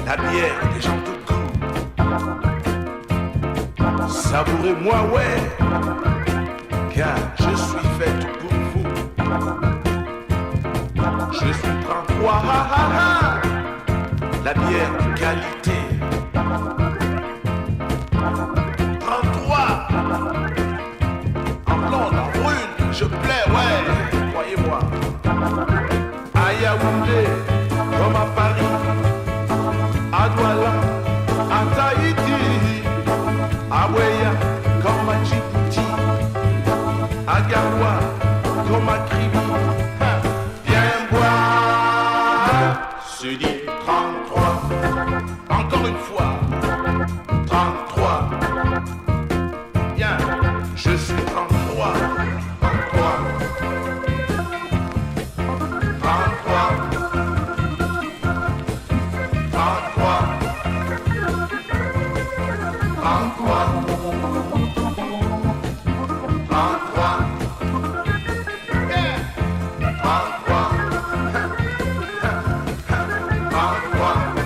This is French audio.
la bière des gens de goût. Savourez-moi, ouais, car je suis faite pour vous. Je suis 33, ha ha ha, la bière de qualité. 33, en blonde, en brune, je plais, ouais, croyez-moi. À Yaoundé, comme à Paris, à Douala, à Tahiti, à Weya, comme à Djibouti, à Garoua, comme à Kribi. Viens boire, se dit 33, encore une fois, 33. Viens, je suis 33, 33. 33, 33, 33, 33, yeah. 33, 33.